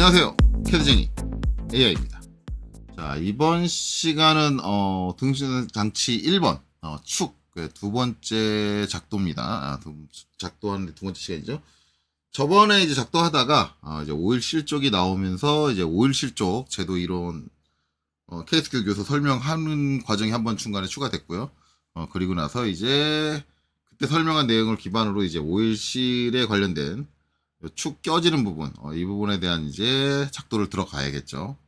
안녕하세요. 캐드쟁이 AI입니다. 자, 이번 시간은 등신 장치 1번 축 두 번째 작도입니다. 작도하는데 두 번째 시간이죠. 저번에 이제 작도하다가 이제 오일 실족이 나오면서 이제 오일 실족 제도 이론 KSQ 교수 설명하는 과정이 한번 중간에 추가됐고요. 그리고 나서 이제 그때 설명한 내용을 기반으로 이제 오일실에 관련된 축 껴지는 부분, 이 부분에 대한 이제 작도를 들어가야겠죠.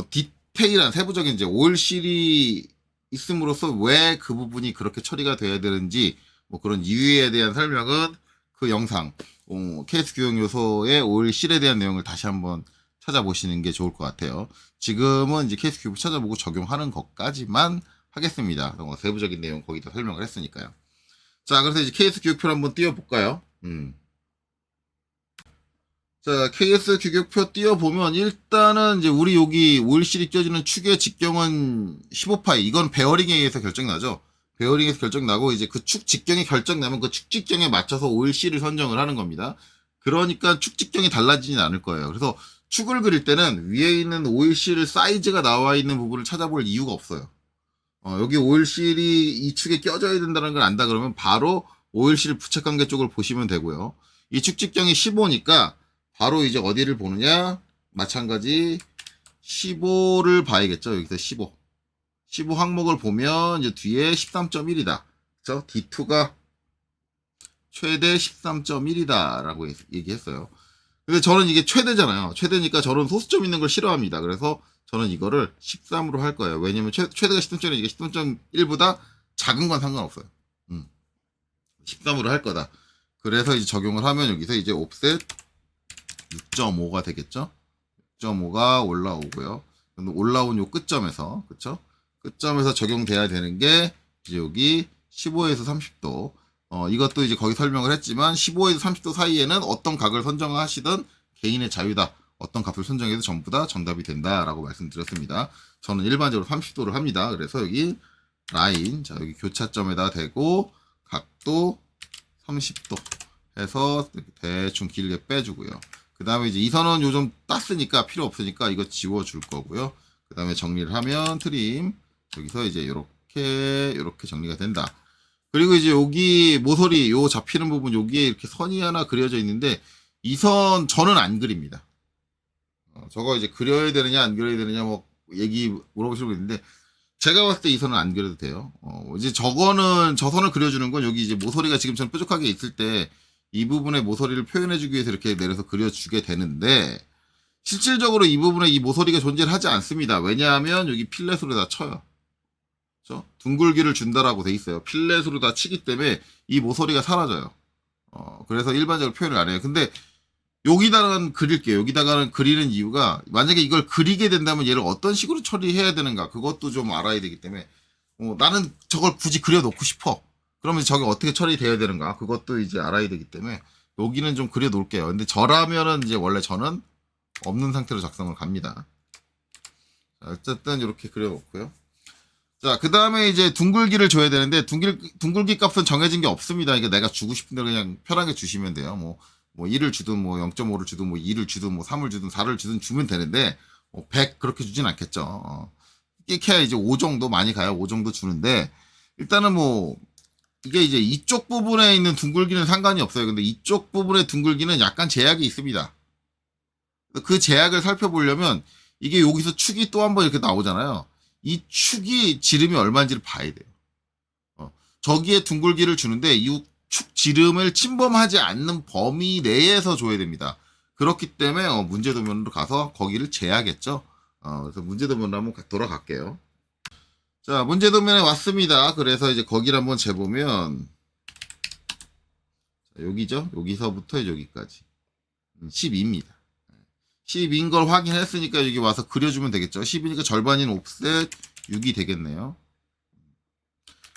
디테일한 세부적인 이제 오일실이 있음으로써 왜 그 부분이 그렇게 처리가 돼야 되는지 그런 이유에 대한 설명은 그 영상 KS 교육 요소의 오일실에 대한 내용을 다시 한번 찾아보시는 게 좋을 것 같아요. 지금은 이제 KS 교육 찾아보고 적용하는 것까지만 하겠습니다. 세부적인 내용 거기다 설명을 했으니까요. 자, 그래서 이제 KS 교육표를 한번 띄워볼까요? 자, KS 규격표 띄워보면, 일단은 이제 우리 여기 오일실이 껴지는 축의 직경은 15파이. 이건 베어링에 의해서 결정나죠? 베어링에서 결정나고, 이제 그 축 직경이 결정나면 그 축 직경에 맞춰서 오일실을 선정을 하는 겁니다. 그러니까 축 직경이 달라지진 않을 거예요. 그래서 축을 그릴 때는 위에 있는 오일실 사이즈가 나와 있는 부분을 찾아볼 이유가 없어요. 여기 오일실이 이 축에 껴져야 된다는 걸 안다 그러면 바로 오일실 부착관계 쪽을 보시면 되고요. 이 축 직경이 15니까 바로 이제 어디를 보느냐? 마찬가지 15를 봐야겠죠. 여기서 15. 15 항목을 보면 이제 뒤에 13.1이다. 그렇죠? D2가 최대 13.1이다 라고 얘기했어요. 근데 저는 이게 최대잖아요. 최대니까 저는 소수점 있는 걸 싫어합니다. 그래서 저는 이거를 13으로 할 거예요. 왜냐면 최대가 13.1, 이게 13.1보다 작은 건 상관없어요. 13으로 할 거다. 그래서 이제 적용을 하면 여기서 이제 옵셋 6.5가 되겠죠? 6.5가 올라오고요. 올라온 요 끝점에서, 그쵸? 끝점에서 적용돼야 되는 게, 이제 여기 15에서 30도. 이것도 이제 거기 설명을 했지만, 15에서 30도 사이에는 어떤 각을 선정하시든 개인의 자유다. 어떤 값을 선정해도 전부 다 정답이 된다라고 말씀드렸습니다. 저는 일반적으로 30도를 합니다. 그래서 여기 라인, 자, 여기 교차점에다 대고, 각도 30도 해서 대충 길게 빼주고요. 그 다음에 이제 이 선은 요즘 땄으니까 필요 없으니까 이거 지워줄 거고요. 그 다음에 정리를 하면 트림. 여기서 이제 요렇게 정리가 된다. 그리고 이제 여기 모서리 요 잡히는 부분 여기에 이렇게 선이 하나 그려져 있는데 이 선 저는 안 그립니다. 저거 이제 그려야 되느냐 안 그려야 되느냐 얘기 물어보시고 있는데 제가 봤을 때 이 선은 안 그려도 돼요. 이제 저 선을 그려주는 건 여기 이제 모서리가 지금 전 뾰족하게 있을 때 이 부분의 모서리를 표현해주기 위해서 이렇게 내려서 그려주게 되는데 실질적으로 이 부분에 이 모서리가 존재를 하지 않습니다. 왜냐하면 여기 필렛으로 다 쳐요. 그렇죠? 둥글기를 준다라고 돼 있어요. 필렛으로 다 치기 때문에 이 모서리가 사라져요. 그래서 일반적으로 표현을 안 해요. 근데 여기다가는 그릴게요. 여기다가는 그리는 이유가 만약에 이걸 그리게 된다면 얘를 어떤 식으로 처리해야 되는가 그것도 좀 알아야 되기 때문에 나는 저걸 굳이 그려놓고 싶어. 그러면 저게 어떻게 처리돼야 되는가 그것도 이제 알아야 되기 때문에 여기는 좀 그려 놓을게요. 근데 저라면은 이제 원래 저는 없는 상태로 작성을 갑니다. 자, 어쨌든 이렇게 그려 놓고요. 자, 그 다음에 이제 둥글기를 줘야 되는데 둥글기 값은 정해진 게 없습니다. 이게 내가 주고 싶은 대로 그냥 편하게 주시면 돼요. 뭐 1을 주든 0.5를 주든 2를 주든 3을 주든 4를 주든 주면 되는데 100 그렇게 주진 않겠죠. 끼켜야 이제 5 정도 많이 가요. 5 정도 주는데 일단은 이게 이제 이쪽 부분에 있는 둥글기는 상관이 없어요. 근데 이쪽 부분의 둥글기는 약간 제약이 있습니다. 그 제약을 살펴보려면 이게 여기서 축이 또 한번 이렇게 나오잖아요. 이 축이 지름이 얼마인지를 봐야 돼요. 저기에 둥글기를 주는데 이 축 지름을 침범하지 않는 범위 내에서 줘야 됩니다. 그렇기 때문에 문제도면으로 가서 거기를 재야겠죠. 그래서 문제도면으로 한번 돌아갈게요. 자, 문제도면에 왔습니다. 그래서 이제 거기를 한번 재보면 여기죠. 여기서부터 여기까지 12입니다. 10인 걸 확인했으니까 여기 와서 그려주면 되겠죠. 10이니까 절반인 옵셋 6이 되겠네요.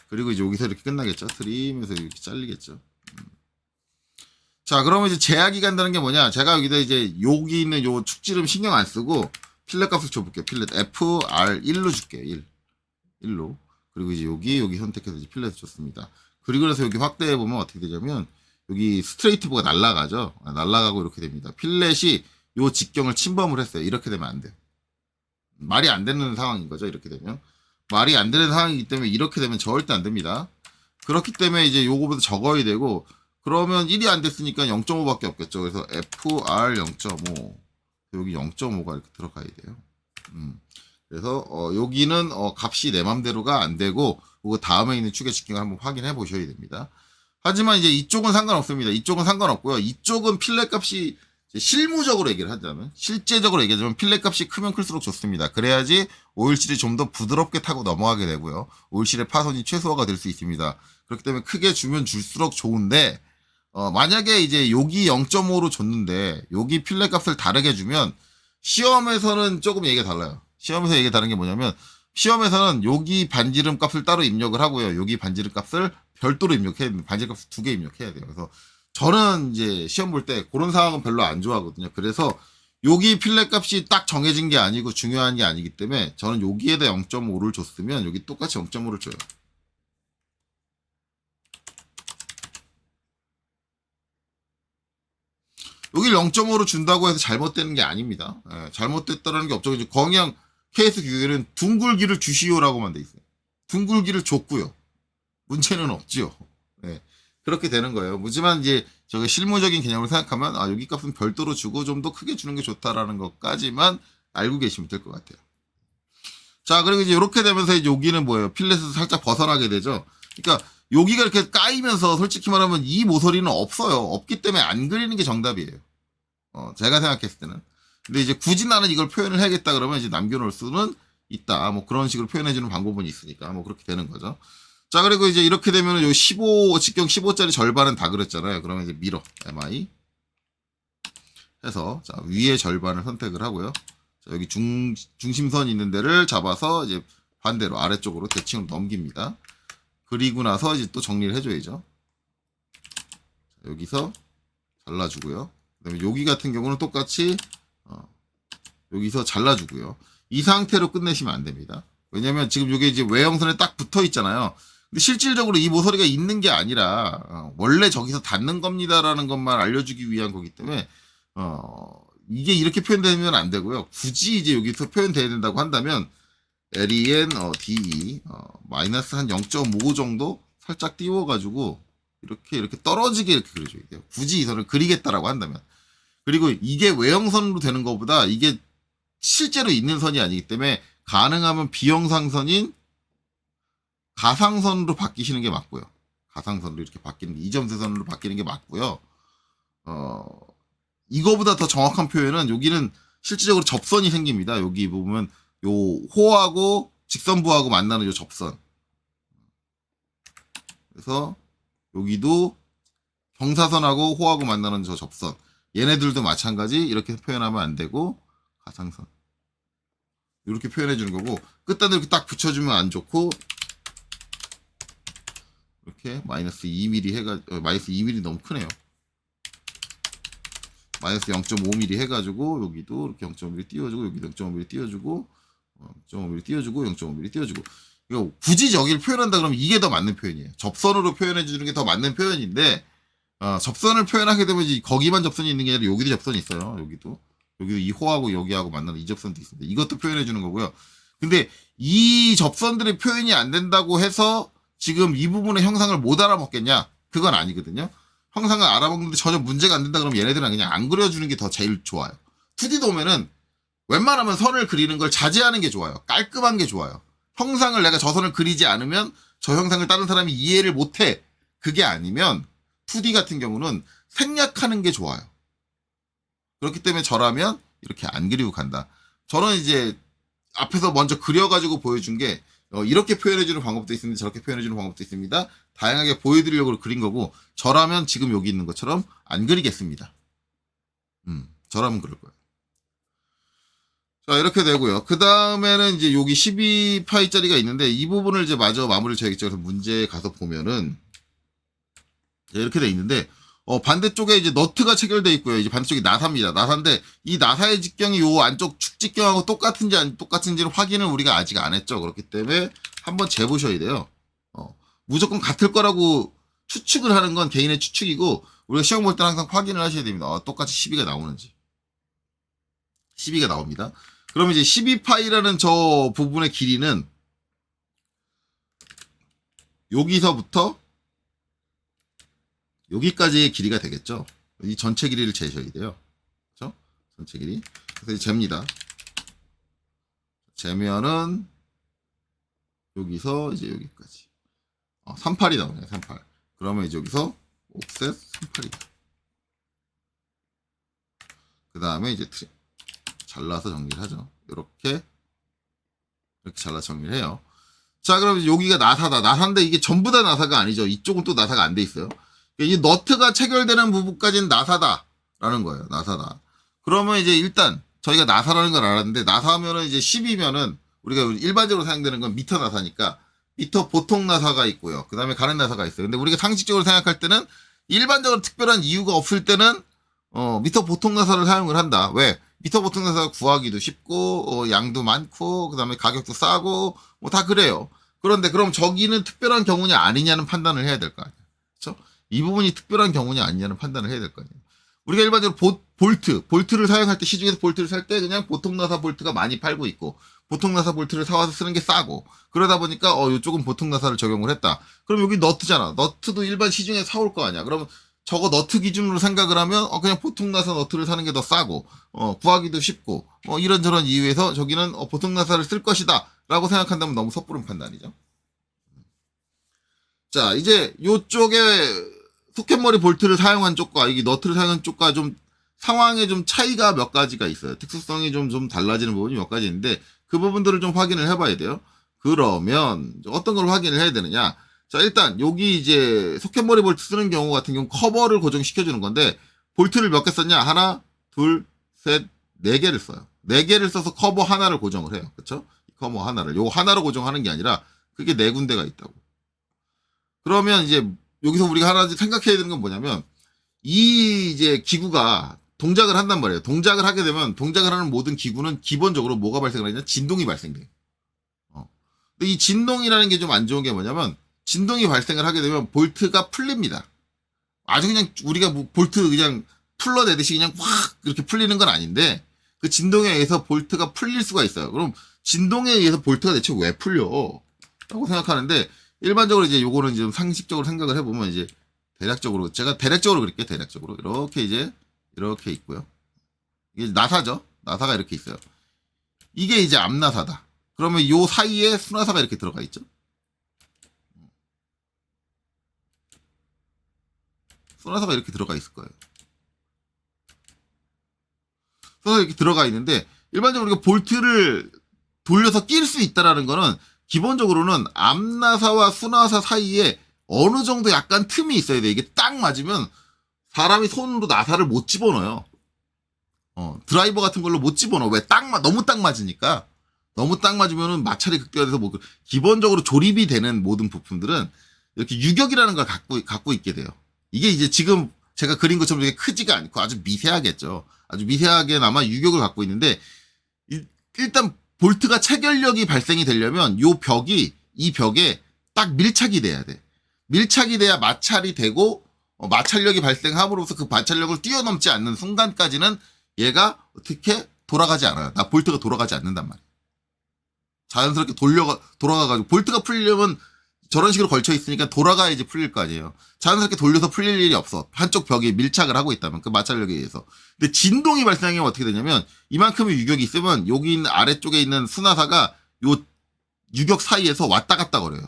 그리고 이제 여기서 이렇게 끝나겠죠. 트림에서 이렇게 잘리겠죠. 자, 그러면 이제 제약이 간다는 게 뭐냐? 제가 여기다 이제 여기 있는 요 축지름 신경 안 쓰고 필렛 값을 줘볼게요. 필렛 FR1로 줄게요. 1로. 그리고 이제 여기 선택해서 이제 필렛을 줬습니다. 그리고 나서 여기 확대해보면 어떻게 되냐면 여기 스트레이트브가 날아가죠. 날아가고 이렇게 됩니다. 필렛이 요 직경을 침범을 했어요. 이렇게 되면 안 돼요. 말이 안 되는 상황인 거죠. 이렇게 되면. 말이 안 되는 상황이기 때문에 이렇게 되면 절대 안 됩니다. 그렇기 때문에 이제 요거보다 적어야 되고, 그러면 1이 안 됐으니까 0.5밖에 없겠죠. 그래서 FR 0.5. 여기 0.5가 이렇게 들어가야 돼요. 그래서 여기는 값이 내 맘대로가 안 되고, 그거 다음에 있는 축의 직경을 한번 확인해 보셔야 됩니다. 하지만 이제 이쪽은 상관없습니다. 이쪽은 상관없고요. 이쪽은 필렛 값이 실무적으로 얘기를 하자면, 실제적으로 얘기하자면 필렛 값이 크면 클수록 좋습니다. 그래야지 오일실이 좀 더 부드럽게 타고 넘어가게 되고요. 오일실의 파손이 최소화가 될 수 있습니다. 그렇기 때문에 크게 주면 줄수록 좋은데, 만약에 이제 여기 0.5로 줬는데 여기 필렛 값을 다르게 주면 시험에서는 조금 얘기가 달라요. 시험에서 얘기가 다른 게 뭐냐면, 시험에서는 여기 반지름 값을 따로 입력을 하고요. 여기 반지름 값을 별도로 입력해야 됩니다. 반지름 값을 2개 입력해야 돼요. 그래서 저는 이제 시험 볼 때 그런 상황은 별로 안 좋아하거든요. 그래서 여기 필렛 값이 딱 정해진 게 아니고 중요한 게 아니기 때문에 저는 여기에다 0.5를 줬으면 여기 똑같이 0.5를 줘요. 여기를 0.5로 준다고 해서 잘못되는 게 아닙니다. 예, 잘못됐다는 게 없죠. 그냥 케이스 규격에는 둥글기를 주시오라고만 돼 있어요. 둥글기를 줬고요. 문제는 없지요. 예, 그렇게 되는 거예요. 하지만 이제 저게 실무적인 개념으로 생각하면 여기 값은 별도로 주고 좀 더 크게 주는 게 좋다라는 것까지만 알고 계시면 될 것 같아요. 자, 그리고 이제 이렇게 되면서 이제 여기는 뭐예요? 필렛에서 살짝 벗어나게 되죠. 그러니까 여기가 이렇게 까이면서 솔직히 말하면 이 모서리는 없어요. 없기 때문에 안 그리는 게 정답이에요. 제가 생각했을 때는. 근데 이제 굳이 나는 이걸 표현을 해야겠다 그러면 이제 남겨놓을 수는 있다. 뭐 그런 식으로 표현해주는 방법은 있으니까 뭐 그렇게 되는 거죠. 자, 그리고 이제 이렇게 되면은 요 15, 직경 15짜리 절반은 다 그렸잖아요. 그러면 이제 밀어. MI. 해서, 자, 위의 절반을 선택을 하고요. 자, 여기 중심선 있는 데를 잡아서 이제 반대로 아래쪽으로 대칭으로 넘깁니다. 그리고 나서 이제 또 정리를 해줘야죠. 자, 여기서 잘라주고요. 그 다음에 여기 같은 경우는 똑같이, 여기서 잘라주고요. 이 상태로 끝내시면 안 됩니다. 왜냐면 지금 이게 이제 외형선에 딱 붙어 있잖아요. 근데 실질적으로 이 모서리가 있는 게 아니라 원래 저기서 닿는 겁니다라는 것만 알려주기 위한 거기 때문에 이게 이렇게 표현되면 안 되고요. 굳이 이제 여기서 표현돼야 된다고 한다면 LEN DE 마이너스 한 0.5 정도 살짝 띄워가지고 이렇게 떨어지게 이렇게 그려줘야 돼요. 굳이 이 선을 그리겠다라고 한다면. 그리고 이게 외형선으로 되는 것보다 이게 실제로 있는 선이 아니기 때문에 가능하면 비형상선인 가상선으로 바뀌시는 게 맞고요. 가상선으로 이렇게 바뀌는 게, 이점세선으로 바뀌는 게 맞고요. 이거보다 더 정확한 표현은 여기는 실질적으로 접선이 생깁니다. 여기 보면 요 호하고 직선부하고 만나는 요 접선. 그래서 여기도 경사선하고 호하고 만나는 저 접선. 얘네들도 마찬가지 이렇게 표현하면 안 되고 가상선. 이렇게 표현해 주는 거고, 끝단을 이렇게 딱 붙여주면 안 좋고, 이렇게 마이너스 2mm 마이너스 2mm 너무 크네요. 마이너스 0.5mm 해가지고 여기도 이렇게 0.5mm 띄워주고, 여기도 0.5mm 띄워주고, 0.5mm 띄워주고, 0.5mm 띄워주고. 이거 굳이 여기를 표현한다 그러면 이게 더 맞는 표현이에요. 접선으로 표현해 주는 게 더 맞는 표현인데, 접선을 표현하게 되면 이제 거기만 접선이 있는 게 아니라 여기도 접선이 있어요. 여기도 이 호하고 여기하고 만나는 이 접선도 있습니다. 이것도 표현해 주는 거고요. 근데 이 접선들의 표현이 안 된다고 해서 지금 이 부분의 형상을 못 알아먹겠냐? 그건 아니거든요. 형상을 알아먹는데 전혀 문제가 안 된다 그러면 얘네들은 그냥 안 그려주는 게 더 제일 좋아요. 2D 도면은 웬만하면 선을 그리는 걸 자제하는 게 좋아요. 깔끔한 게 좋아요. 형상을 내가 저 선을 그리지 않으면 저 형상을 다른 사람이 이해를 못해. 그게 아니면 2D 같은 경우는 생략하는 게 좋아요. 그렇기 때문에 저라면 이렇게 안 그리고 간다. 저는 이제 앞에서 먼저 그려가지고 보여준 게 이렇게 표현해주는 방법도 있습니다. 저렇게 표현해주는 방법도 있습니다. 다양하게 보여드리려고 그린 거고, 저라면 지금 여기 있는 것처럼 안 그리겠습니다. 저라면 그럴 거예요. 자, 이렇게 되고요. 그 다음에는 이제 여기 12파이짜리가 있는데 이 부분을 이제 마저 마무리를 줘야겠죠. 그래서 문제에 가서 보면은 이렇게 돼 있는데 반대쪽에 이제 너트가 체결돼 있고요. 이제 반대쪽이 나사입니다. 나사인데 이 나사의 직경이 요 안쪽 축 직경하고 똑같은지 안 똑같은지는 확인을 우리가 아직 안 했죠. 그렇기 때문에 한번 재보셔야 돼요. 무조건 같을 거라고 추측을 하는 건 개인의 추측이고, 우리가 시험 볼 때는 항상 확인을 하셔야 됩니다. 똑같이 12가 나오는지. 12가 나옵니다. 그러면 이제 12파이라는 저 부분의 길이는 여기서부터 여기까지의 길이가 되겠죠. 이 전체 길이를 재셔야 돼요. 그렇죠? 전체 길이. 그래서 이제 잽니다. 재면은 여기서 이제 여기까지 38이 나오네요. 38. 그러면 이제 여기서 옵셋 38이다. 그 다음에 이제 트림. 잘라서 정리를 하죠. 이렇게 잘라서 정리를 해요. 자, 그럼 여기가 나사다. 나사인데 이게 전부 다 나사가 아니죠. 이쪽은 또 나사가 안 돼 있어요. 이 너트가 체결되는 부분까지는 나사다라는 거예요. 나사다. 그러면 이제 일단 저희가 나사라는 걸 알았는데 나사면은 이제 10이면은 우리가 일반적으로 사용되는 건 미터 나사니까 미터 보통 나사가 있고요. 그 다음에 가는 나사가 있어요. 근데 우리가 상식적으로 생각할 때는 일반적으로 특별한 이유가 없을 때는 미터 보통 나사를 사용을 한다. 왜? 미터 보통 나사가 구하기도 쉽고 양도 많고 그 다음에 가격도 싸고 뭐 다 그래요. 그런데 그럼 저기는 특별한 경우냐 아니냐는 판단을 해야 될 거 아니에요. 그렇죠? 이 부분이 특별한 경우냐 아니냐는 판단을 해야 될 거 아니에요. 우리가 일반적으로 볼트를 사용할 때 시중에서 볼트를 살 때 그냥 보통 나사 볼트가 많이 팔고 있고 보통 나사 볼트를 사와서 쓰는 게 싸고 그러다 보니까 이쪽은 보통 나사를 적용을 했다. 그럼 여기 너트잖아. 너트도 일반 시중에 사올 거 아니야. 그럼 저거 너트 기준으로 생각을 하면 그냥 보통 나사 너트를 사는 게 더 싸고 구하기도 쉽고 이런저런 이유에서 저기는 보통 나사를 쓸 것이다 라고 생각한다면 너무 섣부른 판단이죠. 자, 이제 요쪽에 소켓머리 볼트를 사용한 쪽과 이게 너트를 사용한 쪽과 좀 상황에 좀 차이가 몇 가지가 있어요. 특수성이 좀 달라지는 부분이 몇 가지 있는데 그 부분들을 좀 확인을 해봐야 돼요. 그러면 어떤 걸 확인을 해야 되느냐? 자, 일단 여기 이제 소켓머리 볼트 쓰는 경우 같은 경우 커버를 고정시켜주는 건데 볼트를 몇 개 썼냐? 하나, 둘, 셋, 네 개를 써요. 네 개를 써서 커버 하나를 고정을 해요. 그렇죠? 커버 하나를. 요거 하나로 고정하는 게 아니라 그게 네 군데가 있다고. 그러면 이제 여기서 우리가 하나 생각해야 되는 건 뭐냐면 이 이제 기구가 동작을 한단 말이에요. 동작을 하게 되면 동작을 하는 모든 기구는 기본적으로 뭐가 발생을 하냐? 진동이 발생돼요. 근데 이 진동이라는 게 좀 안 좋은 게 뭐냐면 진동이 발생을 하게 되면 볼트가 풀립니다. 아주 그냥 우리가 뭐 볼트 그냥 풀러내듯이 그냥 확 이렇게 풀리는 건 아닌데 그 진동에 의해서 볼트가 풀릴 수가 있어요. 그럼 진동에 의해서 볼트가 대체 왜 풀려? 라고 생각하는데 일반적으로 이제 요거는 좀 상식적으로 생각을 해보면 이제 대략적으로 제가 대략적으로 그릴게요. 대략적으로 이렇게 이제 이렇게 있고요. 이게 나사죠. 나사가 이렇게 있어요. 이게 이제 앞나사다. 그러면 요 사이에 수나사가 이렇게 들어가 있죠. 수나사가 이렇게 들어가 있을 거예요. 수나사가 이렇게 들어가 있는데 일반적으로 우리가 볼트를 돌려서 낄 수 있다라는 거는 기본적으로는 앞나사와 수나사 사이에 어느 정도 약간 틈이 있어야 돼. 이게 딱 맞으면 사람이 손으로 나사를 못 집어넣어요. 드라이버 같은 걸로 못 집어넣어. 왜? 너무 딱 맞으니까. 너무 딱 맞으면은 마찰이 극대화돼서 기본적으로 조립이 되는 모든 부품들은 이렇게 유격이라는 걸 갖고 있게 돼요. 이게 이제 지금 제가 그린 것처럼 되게 크지가 않고 아주 미세하겠죠. 아주 미세하게나마 유격을 갖고 있는데 일단 볼트가 체결력이 발생이 되려면 이 벽에 딱 밀착이 돼야 돼. 밀착이 돼야 마찰이 되고 마찰력이 발생함으로써 그 마찰력을 뛰어넘지 않는 순간까지는 얘가 어떻게 돌아가지 않아요. 볼트가 돌아가지 않는단 말이에요. 자연스럽게 돌아가가지고 볼트가 풀리려면 저런 식으로 걸쳐 있으니까 돌아가야지 풀릴 거 아니에요. 자연스럽게 돌려서 풀릴 일이 없어. 한쪽 벽에 밀착을 하고 있다면 그 마찰력에 의해서. 근데 진동이 발생하면 어떻게 되냐면 이만큼의 유격이 있으면 여기 있는 아래쪽에 있는 수나사가 요 유격 사이에서 왔다 갔다 거려요.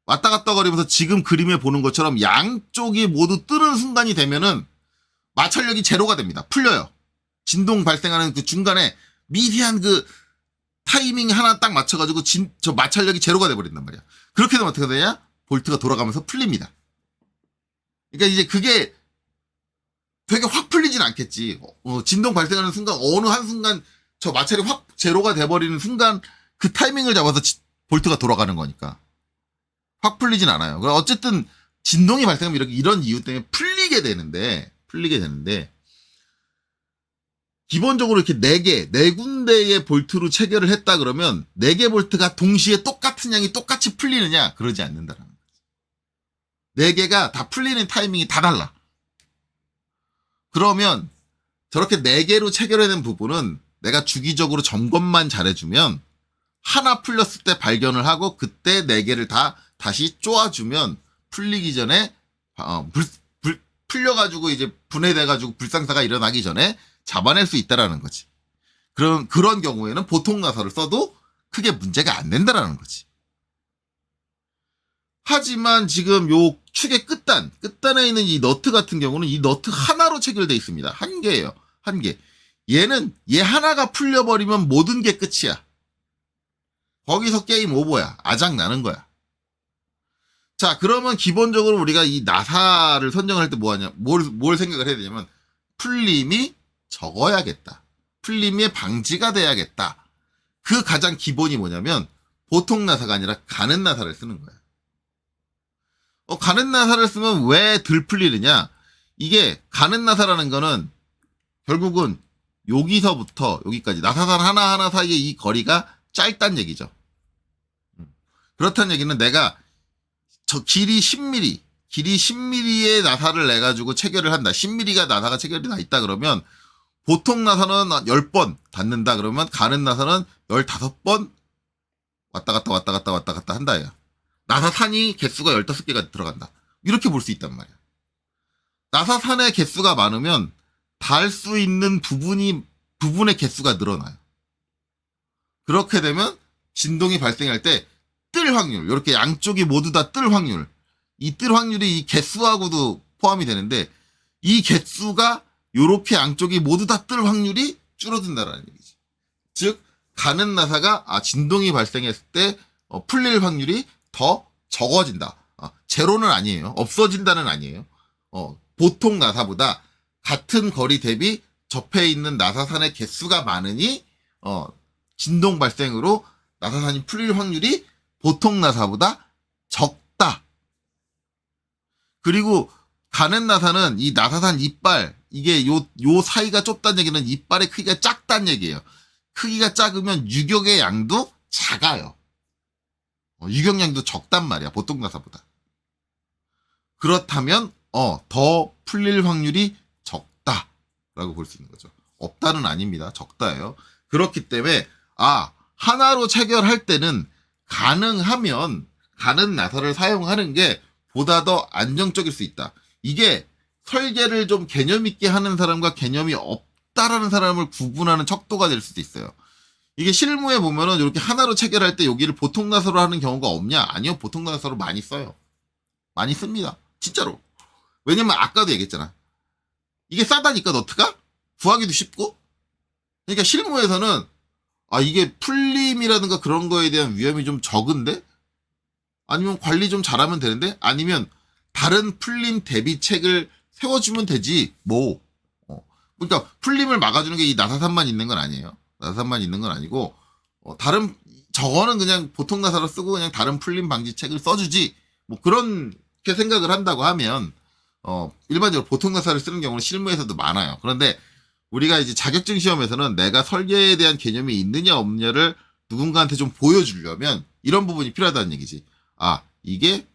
왔다 갔다 거리면서 지금 그림에 보는 것처럼 양쪽이 모두 뜨는 순간이 되면은 마찰력이 제로가 됩니다. 풀려요. 진동 발생하는 그 중간에 미세한 그 타이밍 하나 딱 맞춰가지고 저 마찰력이 제로가 돼버린단 말이야. 그렇게 되면 어떻게 되냐? 볼트가 돌아가면서 풀립니다. 그러니까 이제 그게 되게 확 풀리진 않겠지. 진동 발생하는 순간 어느 한순간 저 마찰이 확 제로가 돼버리는 순간 그 타이밍을 잡아서 볼트가 돌아가는 거니까. 확 풀리진 않아요. 그럼 어쨌든 진동이 발생하면 이런 이유 때문에 풀리게 되는데 기본적으로 이렇게 네 군데의 볼트로 체결을 했다 그러면 4개 볼트가 동시에 똑같은 양이 똑같이 풀리느냐? 그러지 않는다라는 거지. 4개가 다 풀리는 타이밍이 다 달라. 그러면 저렇게 4개로 체결해낸 부분은 내가 주기적으로 점검만 잘해주면 하나 풀렸을 때 발견을 하고 그때 4개를 다 다시 쪼아주면 풀리기 전에 풀려가지고 이제 분해돼가지고 불상사가 일어나기 전에 잡아낼 수 있다라는 거지. 그런 경우에는 보통 나사를 써도 크게 문제가 안 된다라는 거지. 하지만 지금 요 축의 끝단에 있는 이 너트 같은 경우는 이 너트 하나로 체결돼 있습니다. 한 개예요. 한 개. 얘는 얘 하나가 풀려버리면 모든 게 끝이야. 거기서 게임 오버야. 아작 나는 거야. 자, 그러면 기본적으로 우리가 이 나사를 선정할 때 뭘 생각을 해야 되냐면 풀림이 적어야겠다. 풀림의 방지가 돼야겠다. 그 가장 기본이 뭐냐면 보통 나사가 아니라 가는 나사를 쓰는 거야. 가는 나사를 쓰면 왜 덜 풀리느냐? 이게 가는 나사라는 거는 결국은 여기서부터 여기까지 나사산 하나하나 사이의 이 거리가 짧다는 얘기죠. 그렇다는 얘기는 내가 저 길이 10mm의 나사를 내가지고 체결을 한다. 10mm가 나사가 체결이 나 있다 그러면 보통 나사는 10번 닿는다 그러면 가는 나사는 15번 왔다 갔다 한다. 야. 나사산이 개수가 15개가 들어간다. 이렇게 볼 수 있단 말이야. 나사산의 개수가 많으면 닿을 수 있는 부분의 개수가 늘어나요. 그렇게 되면 진동이 발생할 때 뜰 확률, 이렇게 양쪽이 모두 다 뜰 확률, 이 뜰 확률이 이 개수하고도 포함이 되는데 이 개수가 이렇게 양쪽이 모두 다 뜰 확률이 줄어든다라는 얘기지. 즉 가는 나사가 진동이 발생했을 때 풀릴 확률이 더 적어진다. 제로는 아니에요. 없어진다는 아니에요. 보통 나사보다 같은 거리 대비 접해 있는 나사산의 개수가 많으니 진동 발생으로 나사산이 풀릴 확률이 보통 나사보다 적다. 그리고 가는 나사는 이 나사산 이빨 이게 요 사이가 좁다는 얘기는 이빨의 크기가 작다는 얘기예요. 크기가 작으면 유격의 양도 작아요. 유격량도 적단 말이야. 보통 나사보다. 그렇다면 더 풀릴 확률이 적다라고 볼 수 있는 거죠. 없다는 아닙니다. 적다예요. 그렇기 때문에 하나로 체결할 때는 가능하면 가는 나사를 사용하는 게 보다 더 안정적일 수 있다. 이게 설계를 좀 개념 있게 하는 사람과 개념이 없다라는 사람을 구분하는 척도가 될 수도 있어요. 이게 실무에 보면은 이렇게 하나로 체결할 때 여기를 보통 나사로 하는 경우가 없냐? 아니요. 보통 나사로 많이 써요. 많이 씁니다. 진짜로. 왜냐면 아까도 얘기했잖아. 이게 싸다니까 너트가? 구하기도 쉽고. 그러니까 실무에서는 이게 풀림이라든가 그런 거에 대한 위험이 좀 적은데? 아니면 관리 좀 잘하면 되는데? 아니면 다른 풀림 대비책을 세워주면 되지. 그러니까 풀림을 막아주는 게 이 나사산만 있는 건 아니에요. 나사산만 있는 건 아니고 다른 저거는 그냥 보통 나사로 쓰고 그냥 다른 풀림 방지책을 써주지. 그렇게 생각을 한다고 하면 일반적으로 보통 나사를 쓰는 경우는 실무에서도 많아요. 그런데 우리가 이제 자격증 시험에서는 내가 설계에 대한 개념이 있느냐 없느냐를 누군가한테 좀 보여주려면 이런 부분이 필요하다는 얘기지. 이게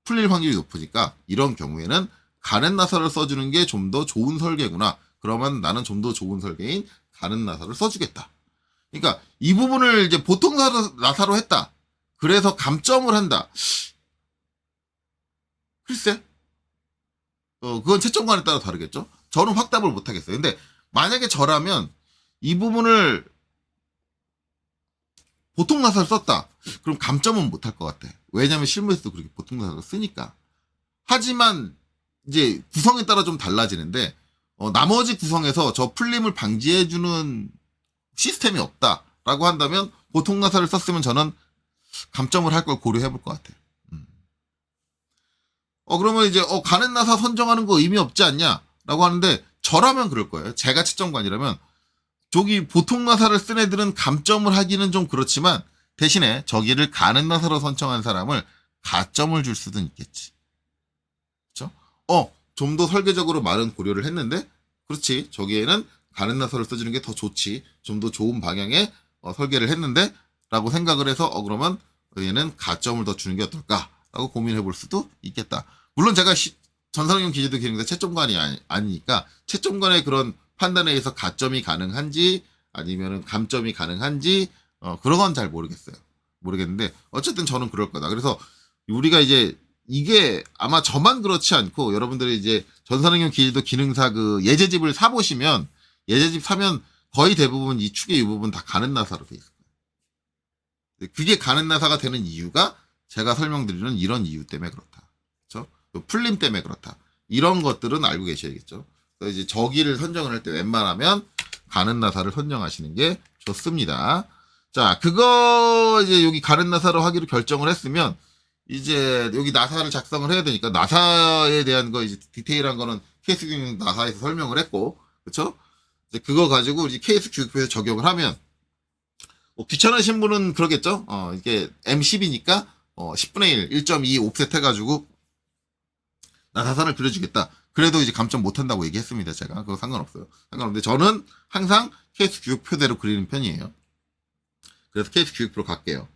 풀릴 확률이 높으니까 이런 경우에는 가는 나사를 써주는 게 좀 더 좋은 설계구나. 그러면 나는 좀 더 좋은 설계인 가는 나사를 써주겠다. 그러니까 이 부분을 이제 보통 나사로 했다. 그래서 감점을 한다. 글쎄. 그건 채점관에 따라 다르겠죠. 저는 확답을 못 하겠어요. 근데 만약에 저라면 이 부분을 보통 나사를 썼다. 그럼 감점은 못 할 것 같아. 왜냐면 실무에서도 그렇게 보통 나사를 쓰니까. 하지만 이제 구성에 따라 좀 달라지는데 나머지 구성에서 저 풀림을 방지해주는 시스템이 없다라고 한다면 보통 나사를 썼으면 저는 감점을 할 걸 고려해 볼 것 같아. 그러면 이제 가는 나사 선정하는 거 의미 없지 않냐라고 하는데 저라면 그럴 거예요. 제가 채점관이라면 저기 보통 나사를 쓴 애들은 감점을 하기는 좀 그렇지만 대신에 저기를 가는 나사로 선정한 사람을 가점을 줄 수도 있겠지. 그렇죠? 좀 더 설계적으로 많은 고려를 했는데 그렇지. 저기에는 가는 나사를 써주는 게 더 좋지. 좀 더 좋은 방향의 설계를 했는데 라고 생각을 해서 그러면 얘는 가점을 더 주는 게 어떨까라고 고민해 볼 수도 있겠다. 물론 제가 전산응용 기재도 기능사 채점관이 아니니까 채점관의 그런 판단에 의해서 가점이 가능한지 아니면은 감점이 가능한지 그런 건 잘 모르겠는데 어쨌든 저는 그럴 거다. 그래서 우리가 이제 이게 아마 저만 그렇지 않고 여러분들이 이제 전산응용 기일도 기능사 그 예제집을 사보시면 예제집 사면 거의 대부분 이 축의 이 부분 다 가는 나사로 돼 있어요. 그게 가는 나사가 되는 이유가 제가 설명드리는 이런 이유 때문에 그렇다. 그렇죠? 풀림 때문에 그렇다. 이런 것들은 알고 계셔야겠죠. 그래서 이제 저기를 선정을 할 때 웬만하면 가는 나사를 선정하시는 게 좋습니다. 자, 그거 이제 여기 가는 나사로 하기로 결정을 했으면 이제 여기 나사를 작성을 해야 되니까 나사에 대한 거 이제 디테일한 거는 케이스 교육 나사에서 설명을 했고, 그렇죠? 이제 그거 가지고 이제 케이스 교육표에서 적용을 하면 뭐 귀찮으신 분은 그러겠죠. 이게 M10이니까 10분의 1, 1.2 옵셋 해가지고 나사선을 그려주겠다. 그래도 이제 감점 못한다고 얘기했습니다. 제가 그거 상관없어요. 상관없는데 저는 항상 케이스 교육표대로 그리는 편이에요. 그래서 케이스 교육표로 갈게요.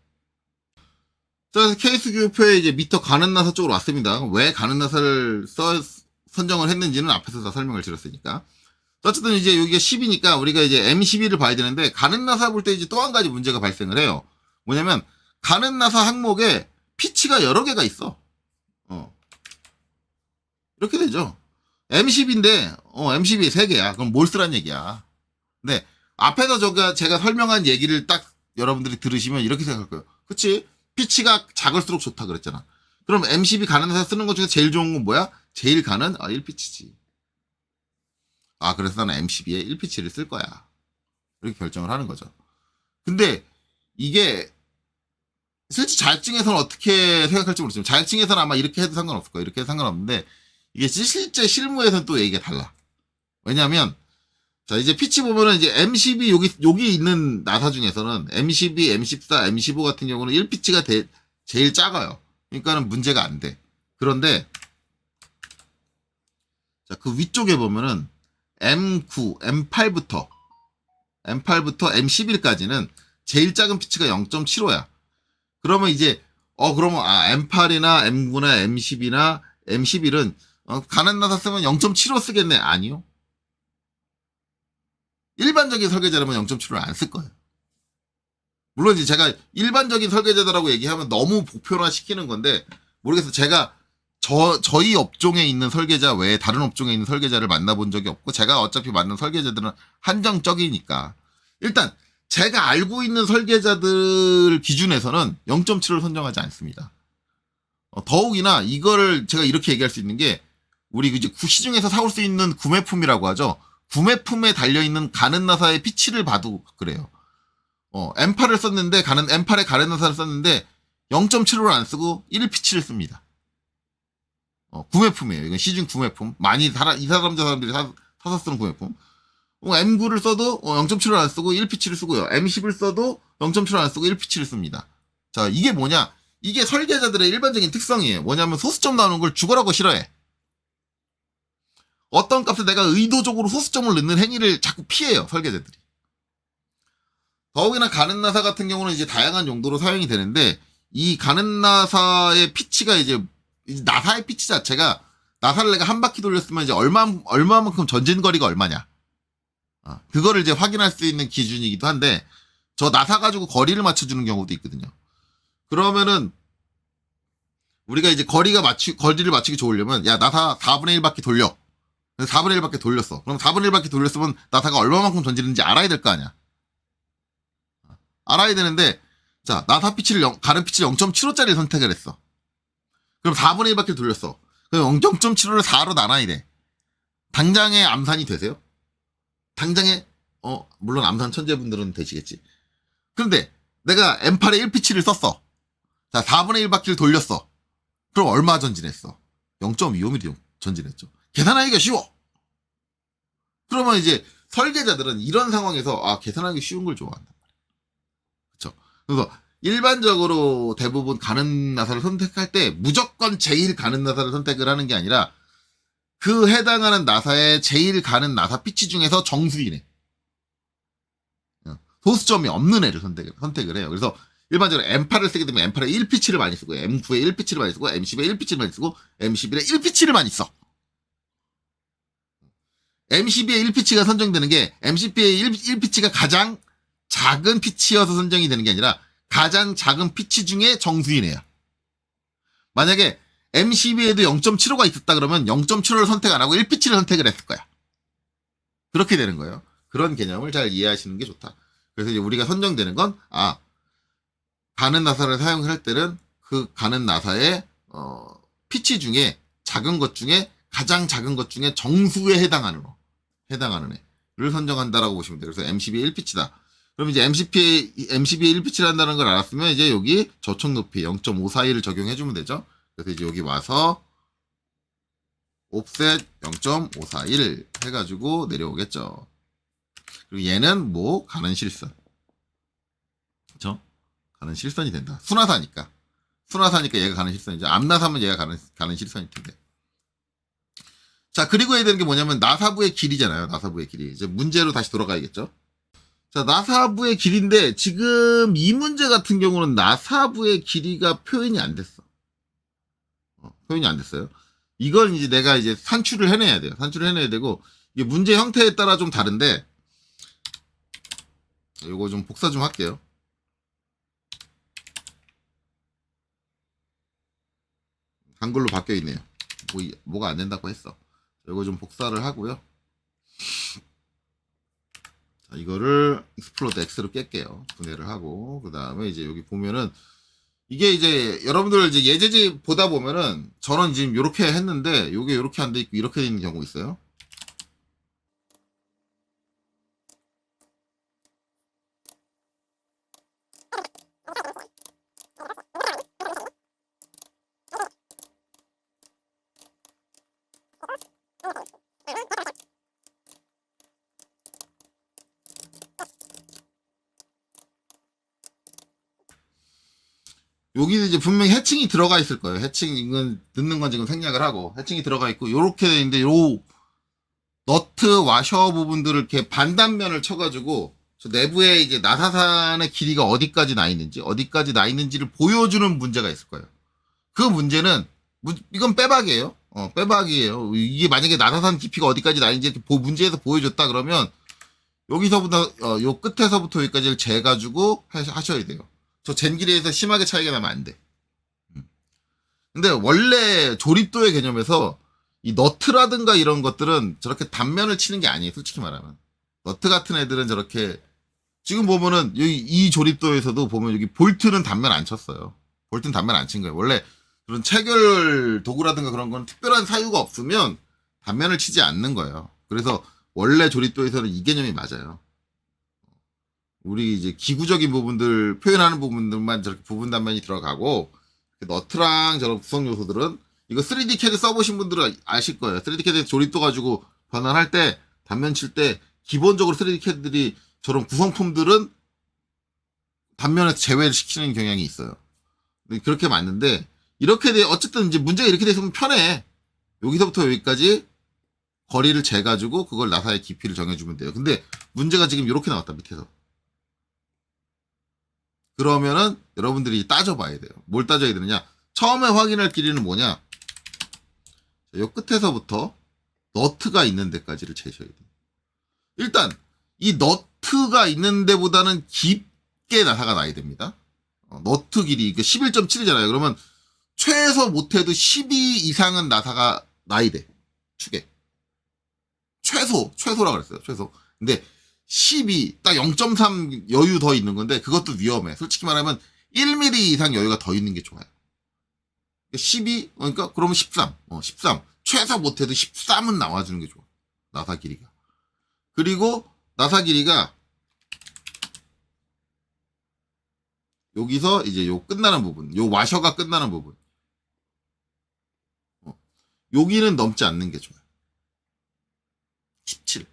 자, 그래서 케이스 교육표에 이제 미터 가는 나사 쪽으로 왔습니다. 왜 가는 나사를 선정을 했는지는 앞에서 다 설명을 드렸으니까. 어쨌든 이제 여기가 10이니까 우리가 이제 M12를 봐야 되는데 가는 나사 볼 때 이제 또 한 가지 문제가 발생을 해요. 뭐냐면 가는 나사 항목에 피치가 여러 개가 있어. 이렇게 되죠. M10인데 M12 3개야. 그럼 뭘 쓰란 얘기야. 근데 앞에서 제가 설명한 얘기를 딱 여러분들이 들으시면 이렇게 생각할 거예요. 그치? 피치가 작을수록 좋다 그랬잖아. 그럼 M12 가는 나사 쓰는 것 중에 제일 좋은 건 뭐야? 제일 가는 1피치지. 그래서 나는 M12에 1피치를 쓸 거야. 이렇게 결정을 하는 거죠. 근데 이게 실제 자격증에서는 어떻게 생각할지 모르지만 자격증에서는 아마 이렇게 해도 상관없을 거예요. 이렇게 해도 상관없는데 이게 실제 실무에서는 또 얘기가 달라. 왜냐면 자 이제 피치 보면은 이제 M12 여기 있는 나사 중에서는 M12, M14, M15 같은 경우는 1피치가 제일 작아요. 그러니까는 문제가 안 돼. 그런데 자 그 위쪽에 보면은 M9, M8부터 M11까지는 제일 작은 피치가 0.75야. 그러면 이제 그러면 M8이나 M9나 M10이나 M11은 가는 나사 쓰면 0.75 쓰겠네. 아니요. 일반적인 설계자라면 0.75를 안 쓸 거예요. 물론 이제 제가 일반적인 설계자들하고 얘기하면 너무 보편화 시키는 건데 모르겠어요. 제가 저희 업종에 있는 설계자 외에 다른 업종에 있는 설계자를 만나본 적이 없고 제가 어차피 만난 설계자들은 한정적이니까 일단 제가 알고 있는 설계자들 기준에서는 0.7을 선정하지 않습니다. 더욱이나 이거를 제가 이렇게 얘기할 수 있는 게 우리 이제 시중에서 사올 수 있는 구매품이라고 하죠. 구매품에 달려있는 가는 나사의 피치를 봐도 그래요. M8을 썼는데 M8에 가는 나사를 썼는데 0.75를 안 쓰고 1피치를 씁니다. 구매품이에요. 이건 시중 구매품. 많이 이 사람들이 사서 쓰는 구매품. M9를 써도 0.75를 안 쓰고 1피치를 쓰고요. M10을 써도 0.75를 안 쓰고 1피치를 씁니다. 자, 이게 뭐냐? 이게 설계자들의 일반적인 특성이에요. 뭐냐면 소수점 나오는 걸 죽어라고 싫어해. 어떤 값에 내가 의도적으로 소수점을 넣는 행위를 자꾸 피해요, 설계자들이. 더욱이나 가는 나사 같은 경우는 이제 다양한 용도로 사용이 되는데, 이 가는 나사의 피치가 이제, 나사의 피치 자체가, 나사를 내가 한 바퀴 돌렸으면 이제 얼마만큼 전진거리가 얼마냐. 그거를 이제 확인할 수 있는 기준이기도 한데, 저 나사 가지고 거리를 맞춰주는 경우도 있거든요. 그러면은, 우리가 이제 거리를 맞추기 좋으려면, 야, 나사 4분의 1바퀴 돌려. 4분의 1바퀴 돌렸어. 그럼 4분의 1바퀴 돌렸으면 나사가 얼마만큼 전지는지 알아야 될 거 아니야. 알아야 되는데, 자, 나사 피치를, 가는 피치를 0.75짜리 선택을 했어. 그럼 4분의 1바퀴를 돌렸어. 그럼 0.75를 4로 나눠야 돼. 당장에 암산이 되세요? 당장에, 물론 암산 천재분들은 되시겠지. 그런데 내가 M8에 1피치를 썼어. 자, 4분의 1바퀴를 돌렸어. 그럼 얼마 전진했어? 0.25mm 전진했죠. 계산하기가 쉬워. 그러면 이제 설계자들은 이런 상황에서 계산하기 쉬운 걸 좋아한단 말이야. 그렇죠? 그래서 일반적으로 대부분 가는 나사를 선택할 때 무조건 제일 가는 나사를 선택을 하는 게 아니라 그 해당하는 나사의 제일 가는 나사 피치 중에서 정수이네. 소수점이 없는 애를 선택을 해요. 그래서 일반적으로 M8을 쓰게 되면 M8에 1피치를 많이 쓰고 M9에 1피치를 많이 쓰고 M10에 1피치를 많이 쓰고 M11에 1피치를 많이 써. MCB의 1피치가 선정되는 게 MCB의 1피치가 가장 작은 피치여서 선정이 되는 게 아니라 가장 작은 피치 중에 정수인이에요. 만약에 MCB에도 0.75가 있었다 그러면 0.75를 선택 안 하고 1피치를 선택을 했을 거야. 그렇게 되는 거예요. 그런 개념을 잘 이해하시는 게 좋다. 그래서 이제 우리가 선정되는 건 가는 나사를 사용할 때는 그 가는 나사의 피치 중에 작은 것 중에 가장 작은 것 중에 정수에 해당하는 애를 선정한다라고 보시면 돼요. 그래서 MCB의 1피치다. 그럼 이제 MCB의 1피치를 한다는 걸 알았으면 이제 여기 저촉 높이 0.541을 적용해주면 되죠. 그래서 이제 여기 와서 옵셋 0.541 해가지고 내려오겠죠. 그리고 얘는 뭐 가는 실선. 그쵸? 가는 실선이 된다. 순화사니까 얘가 가는 실선이죠. 앞나사면 얘가 가는 실선일 텐데. 자, 그리고 해야 되는 게 뭐냐면 나사부의 길이잖아요. 나사부의 길이. 이제 문제로 다시 돌아가야겠죠. 자, 나사부의 길인데 지금 이 문제 같은 경우는 나사부의 길이가 표현이 안 됐어. 표현이 안 됐어요. 이건 이제 내가 이제 산출을 해내야 돼요. 산출을 해내야 되고 이게 문제 형태에 따라 좀 다른데 이거 좀 복사 좀 할게요. 한글로 바뀌어 있네요. 뭐가 안 된다고 했어. 이거 좀 복사를 하고요. 자, 이거를 익스플로드 X로 깰게요. 분해를 하고 그 다음에 이제 여기 보면은 이게 이제 여러분들 이제 예제지 보다 보면은 저는 지금 이렇게 했는데 요게 이렇게 안 돼 있고 이렇게 돼 있는 경우 있어요. 여기는 이제 분명히 해칭이 들어가 있을 거예요. 해칭, 이건 넣는 건 지금 생략을 하고, 해칭이 들어가 있고, 요렇게 돼 있는데, 요, 너트, 와셔 부분들을 이렇게 반단면을 쳐가지고, 저 내부에 이제 나사산의 길이가 어디까지 나 있는지를 보여주는 문제가 있을 거예요. 그 문제는, 이건 빼박이에요. 빼박이에요. 이게 만약에 나사산 깊이가 어디까지 나 있는지 이렇게 문제에서 보여줬다 그러면, 여기서부터, 요 끝에서부터 여기까지를 재가지고 하셔야 돼요. 저 젠길이에서 심하게 차이가 나면 안 돼. 근데 원래 조립도의 개념에서 이 너트라든가 이런 것들은 저렇게 단면을 치는 게 아니에요. 솔직히 말하면. 너트 같은 애들은 저렇게 지금 보면은 여기 이 조립도에서도 보면 여기 볼트는 단면 안 쳤어요. 볼트는 단면 안 친 거예요. 원래 그런 체결 도구라든가 그런 건 특별한 사유가 없으면 단면을 치지 않는 거예요. 그래서 원래 조립도에서는 이 개념이 맞아요. 우리 이제 기구적인 부분들, 표현하는 부분들만 저렇게 부분 단면이 들어가고, 너트랑 저런 구성 요소들은, 이거 3D CAD 써보신 분들은 아실 거예요. 3D CAD 조립도 가지고 변환할 때, 단면 칠 때, 기본적으로 3D CAD들이 저런 구성품들은 단면에서 제외를 시키는 경향이 있어요. 그렇게 맞는데, 이렇게 어쨌든 이제 문제가 이렇게 돼 있으면 편해. 여기서부터 여기까지 거리를 재가지고 그걸 나사의 깊이를 정해주면 돼요. 근데 문제가 지금 이렇게 나왔다, 밑에서. 그러면은 여러분들이 따져봐야 돼요. 뭘 따져야 되느냐? 처음에 확인할 길이는 뭐냐? 요 끝에서부터 너트가 있는 데까지를 재셔야 돼요. 일단 이 너트가 있는 데보다는 깊게 나사가 나야 됩니다. 너트 길이 11.7이잖아요. 그러면 최소 못해도 12 이상은 나사가 나야 돼. 축에. 최소라 그랬어요. 최소. 근데 12, 딱 0.3 여유 더 있는 건데, 그것도 위험해. 솔직히 말하면 1mm 이상 여유가 더 있는 게 좋아요. 12, 그러니까, 그러면 13. 13. 최소 못해도 13은 나와주는 게 좋아. 나사 길이가. 그리고, 나사 길이가, 여기서 이제 요 끝나는 부분, 요 와셔가 끝나는 부분. 여기는 넘지 않는 게 좋아요. 17.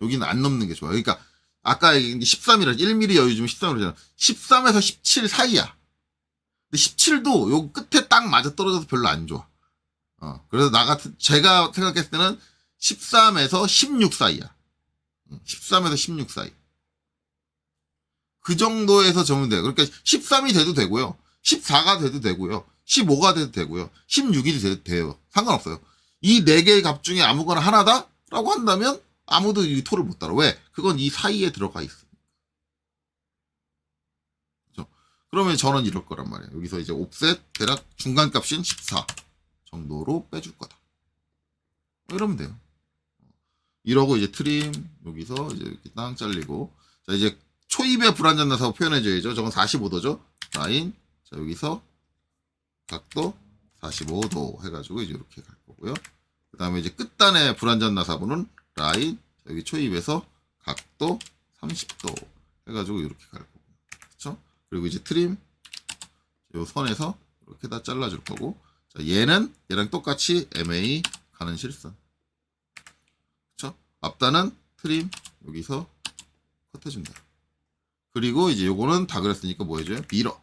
여기는 안 넘는 게 좋아요. 그러니까 아까 13이라 1mm 여유 주면 13이라잖아. 13에서 17 사이야. 근데 17도 요 끝에 딱 맞아 떨어져서 별로 안 좋아. 그래서 제가 생각했을 때는 13에서 16 사이야. 13에서 16 사이. 그 정도에서 적으면 돼요. 그러니까 13이 돼도 되고요. 14가 돼도 되고요. 15가 돼도 되고요. 16이 돼도 돼요. 상관없어요. 이 4개의 값 중에 아무거나 하나다? 라고 한다면 아무도 이 토를 못 따라. 왜? 그건 이 사이에 들어가 있어. 그렇죠? 그러면 저는 이럴 거란 말이에요. 여기서 이제 옵셋 대략 중간값인 14 정도로 빼줄 거다. 이러면 돼요. 이러고 이제 트림 여기서 이제 이렇게 땅 잘리고, 자 이제 초입의 불완전 나사고 표현해줘야죠. 저건 45도죠. 라인. 자 여기서 각도 45도 해가지고 이제 이렇게 갈 거고요. 그 다음에 이제 끝단의 불완전 나사부는 라인. 자, 여기 초입에서 각도 30도 해가지고 이렇게 갈 거고, 그렇죠? 그리고 이제 트림 요 선에서 이렇게 다 잘라줄 거고, 자 얘는 얘랑 똑같이 MA 가는 실선. 앞단은 트림 여기서 컷해준다. 그리고 이제 요거는 다 그랬으니까 뭐 해줘요? 밀어.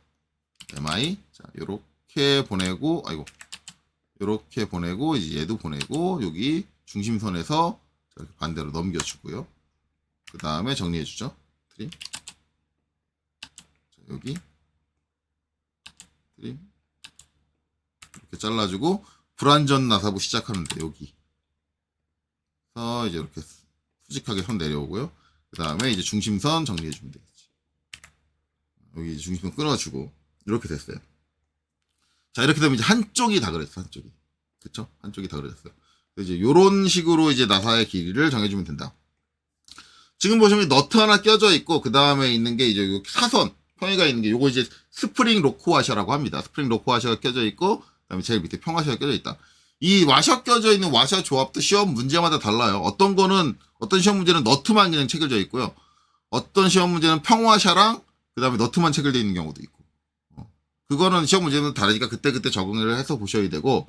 MI. 자, 요렇게 보내고, 아이고. 요렇게 보내고, 이제 얘도 보내고, 여기 중심선에서 이렇게 반대로 넘겨주고요. 그 다음에 정리해주죠. 트림. 자, 여기. 트림. 이렇게 잘라주고, 불완전 나사부 시작하는데, 여기. 이제 이렇게 수직하게 선 내려오고요. 그 다음에 이제 중심선 정리해주면 되겠지. 여기 중심선 끊어주고, 이렇게 됐어요. 자, 이렇게 되면 이제 한쪽이 다 그랬어, 한쪽이. 그쵸? 한쪽이 다 그랬어요. 이제 요런 식으로 이제 나사의 길이를 정해주면 된다. 지금 보시면 너트 하나 껴져 있고, 그 다음에 있는 게 이제 사선, 평이가 있는 게 요거 이제 스프링 로크 와셔라고 합니다. 스프링 로크 와셔가 껴져 있고, 그 다음에 제일 밑에 평와셔가 껴져 있다. 이 와셔 껴져 있는 와셔 조합도 시험 문제마다 달라요. 어떤 시험 문제는 너트만 그냥 체결되어 있고요. 어떤 시험 문제는 평와셔랑 그 다음에 너트만 체결되어 있는 경우도 있고. 그거는 시험 문제는 다르니까 그때그때 적응을 해서 보셔야 되고,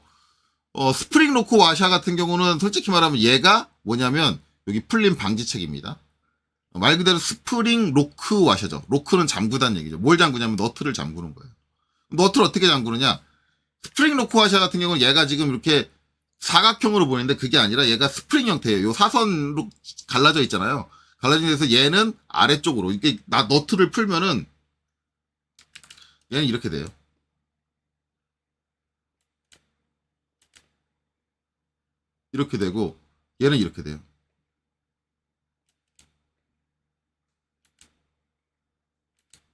스프링 로크 와셔 같은 경우는 솔직히 말하면 얘가 뭐냐면 여기 풀림 방지책입니다. 말 그대로 스프링 로크 와셔죠. 로크는 잠그다는 얘기죠. 뭘 잠그냐면 너트를 잠그는 거예요. 너트를 어떻게 잠그느냐? 스프링 로크 와셔 같은 경우는 얘가 지금 이렇게 사각형으로 보이는데 그게 아니라 얘가 스프링 형태예요. 요 사선으로 갈라져 있잖아요. 갈라진 데서 얘는 아래쪽으로, 이게 너트를 풀면은 얘는 이렇게 돼요. 이렇게 되고 얘는 이렇게 돼요.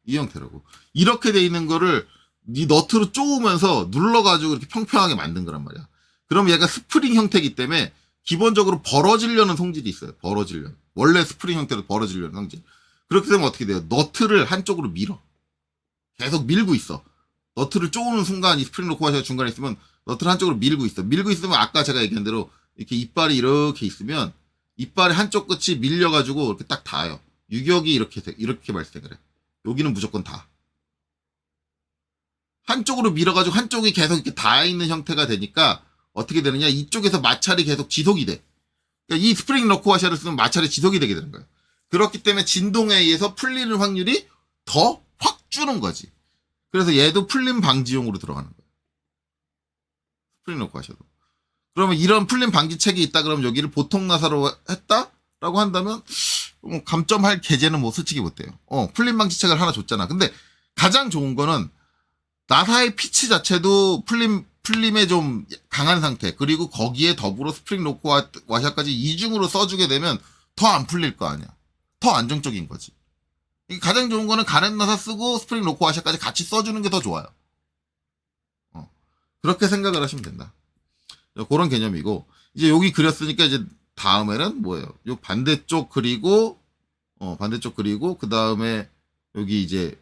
이 형태라고. 이렇게 돼 있는 거를 이 너트로 쪼으면서 눌러가지고 이렇게 평평하게 만든 거란 말이야. 그럼 얘가 스프링 형태이기 때문에 기본적으로 벌어지려는 성질이 있어요. 벌어지려는. 원래 스프링 형태로 벌어지려는 성질. 그렇게 되면 어떻게 돼요? 너트를 한쪽으로 밀어. 계속 밀고 있어. 너트를 쪼는 순간 이 스프링 로크 와셔가 중간에 있으면 너트를 한쪽으로 밀고 있어. 밀고 있으면 아까 제가 얘기한 대로 이렇게 이빨이 이렇게 있으면 이빨의 한쪽 끝이 밀려가지고 이렇게 딱 닿아요. 유격이 이렇게 발생을 해. 여기는 무조건 다. 한쪽으로 밀어가지고 한쪽이 계속 이렇게 닿아 있는 형태가 되니까 어떻게 되느냐? 이쪽에서 마찰이 계속 지속이 돼. 그러니까 이 스프링 로크 와셔를 쓰면 마찰이 지속이 되게 되는 거예요. 그렇기 때문에 진동에 의해서 풀리는 확률이 더 확 주는 거지. 그래서 얘도 풀림 방지용으로 들어가는 거예요. 스프링 로크 와셔도. 그러면 이런 풀림 방지책이 있다 그러면 여기를 보통 나사로 했다라고 한다면 감점할 계제는 뭐 솔직히 못 돼요. 풀림 방지책을 하나 줬잖아. 근데 가장 좋은 거는 나사의 피치 자체도 풀림에 좀 강한 상태, 그리고 거기에 더불어 스프링 로크 와셔까지 이중으로 써주게 되면 더 안 풀릴 거 아니야. 더 안정적인 거지. 가장 좋은 거는 가넷 나사 쓰고 스프링 로크 와셔까지 같이 써주는 게 더 좋아요. 그렇게 생각을 하시면 된다. 그런 개념이고, 이제 여기 그렸으니까 이제 다음에는 뭐예요? 요 반대쪽 그리고 그 다음에 여기 이제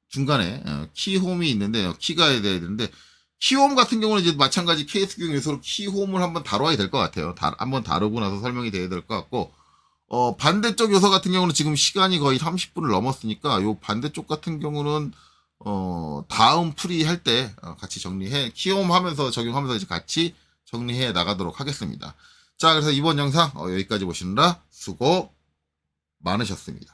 중간에 키홈이 있는데 키가 해야 되는데, 키홈 같은 경우는 이제 마찬가지 케이스 교육 요소로 키홈을 한번 다뤄야 될 것 같아요. 한번 다루고 나서 설명이 돼야 될 것 같고, 반대쪽 요소 같은 경우는 지금 시간이 거의 30분을 넘었으니까 요 반대쪽 같은 경우는 다음 풀이 할 때 같이 정리해, 키홈 하면서 적용하면서 이제 같이 정리해 나가도록 하겠습니다. 자, 그래서 이번 영상 여기까지 보시느라 수고 많으셨습니다.